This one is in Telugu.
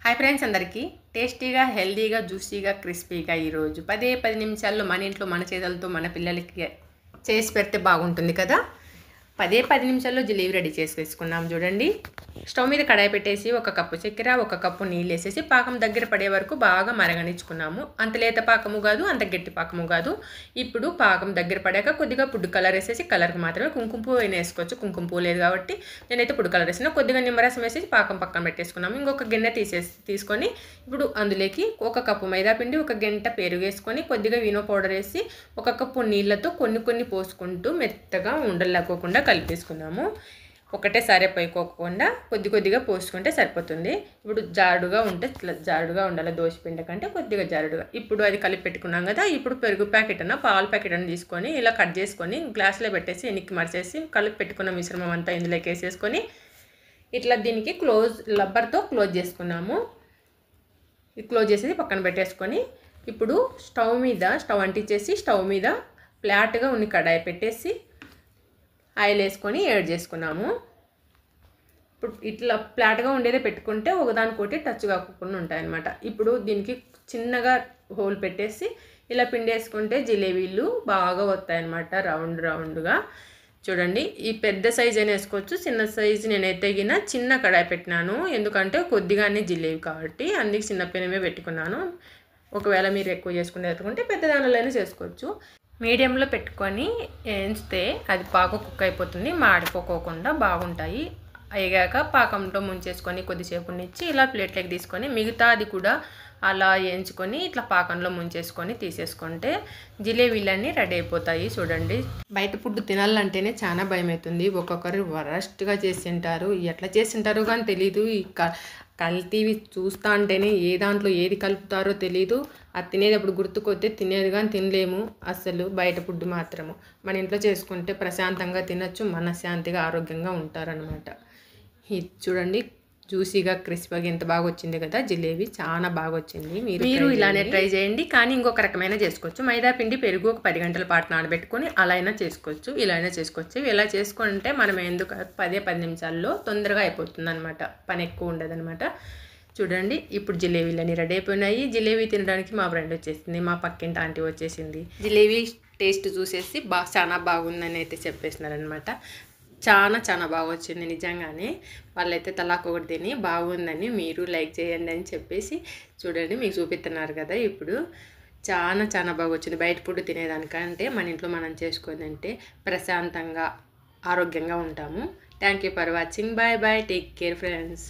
హాయ్ ఫ్రెండ్స్ అందరికీ టేస్టీగా హెల్దీగా జ్యూసీగా క్రిస్పీగా ఈరోజు 10 నిమిషాల్లో మన ఇంట్లో మన చేతులతో మన పిల్లలకి చేసి పెడితే బాగుంటుంది కదా. 10 నిమిషాల్లో జిలేబీ రెడీ చేసుకున్నాం. చూడండి, స్టవ్ మీద కడాయి పెట్టేసి 1 కప్పు చక్కెర 1 కప్పు నీళ్ళు వేసేసి పాకం దగ్గర పడే వరకు బాగా మరగనిచ్చుకున్నాము. అంత లేత పాకము కాదు, అంత గట్టి పాకము కాదు. ఇప్పుడు పాకం దగ్గర పడాక కొద్దిగా ఫుడ్ కలర్ వేసేసి, కలర్కి మాత్రమే కుంకుమ పువ్వు అయినా వేసుకోవచ్చు. కుంకుమ పువ్వు లేదు కాబట్టి నేనైతే ఫుడ్ కలర్ వేసిన. కొద్దిగా నిమ్మరసం వేసేసి పాకం పక్కన పెట్టేసుకున్నాము. ఇంకొక గిన్నె తీసుకొని ఇప్పుడు అందులోకి 1 కప్పు మైదా పిండి 1 గంట పెరుగు వేసుకొని కొద్దిగా వినో పౌడర్ వేసి 1 కప్పు నీళ్ళతో కొన్ని పోసుకుంటూ మెత్తగా ఉండలేకోకుండా కలిపేసుకున్నాము. ఒకటేసారి పోయిపోకుండా కొద్దిగా పోసుకుంటే సరిపోతుంది. ఇప్పుడు జారుడుగా ఉంటే జారుడుగా ఉండాలి, దోశపిండి కంటే కొద్దిగా జారుడుగా. ఇప్పుడు అది కలిపి పెట్టుకున్నాం కదా. ఇప్పుడు పెరుగు ప్యాకెట్ అన్న పాల ప్యాకెట్ అన్న తీసుకొని ఇలా కట్ చేసుకొని గ్లాస్లో పెట్టేసి వెనక్కి మరిచేసి కలిపి పెట్టుకున్న మిశ్రమం అంతా ఇందులోకి వేసేసుకొని ఇట్లా దీనికి రబ్బర్తో క్లోజ్ చేసుకున్నాము. క్లోజ్ చేసేసి పక్కన పెట్టేసుకొని ఇప్పుడు స్టవ్ అంటించేసి స్టవ్ మీద ఫ్లాట్గా ఉన్న కడాయి పెట్టేసి ఆయిల్ వేసుకొని యాడ్ చేసుకున్నాము. ఇప్పుడు ఇట్లా ఫ్లాట్గా ఉండేదే పెట్టుకుంటే ఒకదానికోటి టచ్ కాకుండా ఉంటాయన్నమాట. ఇప్పుడు దీనికి చిన్నగా హోల్ పెట్టేసి ఇలా పిండి వేసుకుంటే జిలేబీలు బాగా వస్తాయన్నమాట, రౌండ్గా. చూడండి, ఈ పెద్ద సైజు అయినా వేసుకోవచ్చు, చిన్న సైజు నేనైతే చిన్న కడాయి పెట్టినాను. ఎందుకంటే కొద్దిగానే జిలేబీ కాబట్టి అందుకే చిన్న పెనమే పెట్టుకున్నాను. ఒకవేళ మీరు ఎక్కువ చేసుకుంటే పెద్ద దానిలోనే చేసుకోవచ్చు. మీడియంలో పెట్టుకొని వేస్తే అది బాగా కుక్ అయిపోతుంది, మాడిపోకోకుండా బాగుంటాయి. అయ్యాక పాకంలో ముంచేసుకొని కొద్దిసేపు నుంచి ఇలా ప్లేట్లోకి తీసుకొని మిగతా అది కూడా అలా వేయించుకొని ఇట్లా పాకంలో ముంచేసుకొని తీసేసుకుంటే జిలేబీలన్నీ రెడీ అయిపోతాయి. చూడండి, బయట ఫుడ్ తినాలంటేనే చాలా భయం అవుతుంది. ఒక్కొక్కరు వరస్ట్గా చేసింటారు, ఎట్లా చేసింటారో కానీ తెలీదు. కల్తీవి చూస్తా అంటేనే ఏ దాంట్లో ఏది కలుపుతారో తెలీదు. అది తినేటప్పుడు గుర్తుకొస్తే తినేది కానీ తినలేము అసలు. బయట ఫుడ్ మాత్రము మన ఇంట్లో చేసుకుంటే ప్రశాంతంగా తినచ్చు, మనశ్శాంతిగా ఆరోగ్యంగా ఉంటారనమాట. ఇది చూడండి, జ్యూసీగా క్రిస్పీగా ఎంత బాగా వచ్చింది కదా. జిలేబీ చాలా బాగా వచ్చింది. మీరు ఇలానే ట్రై చేయండి. కానీ ఇంకొక రకమైన చేసుకోవచ్చు. మైదా పిండి పెరుగు 10 గంటల పాటు నానబెట్టుకొని అలా అయినా చేసుకోవచ్చు, ఇలా అయినా చేసుకోవచ్చు. ఇలా చేసుకుంటే మనం ఎందుకు 10 నిమిషాల్లో తొందరగా అయిపోతుంది అనమాట, పని ఎక్కువ ఉండదనమాట. చూడండి, ఇప్పుడు జిలేబీలన్నీ రెడీ అయిపోయినాయి. జిలేబీ తినడానికి మా ఫ్రెండ్ వచ్చేసింది, మా పక్కింటి ఆంటీ వచ్చేసింది. జిలేబీ టేస్ట్ చూసేసి చాలా బాగుందని అయితే చెప్పేసినారనమాట. చాలా బాగా వచ్చింది నిజంగానే. వాళ్ళైతే తలాకొకటి తిని బాగుందని మీరు లైక్ చేయండి అని చెప్పేసి చూడండి మీకు చూపిస్తున్నారు కదా. ఇప్పుడు చాలా బాగా వచ్చింది. బయట ఫుడ్ తినేదానికంటే మన ఇంట్లో మనం చేసుకోదంటే ప్రశాంతంగా ఆరోగ్యంగా ఉంటాము. Thank you for watching. Bye take care friends.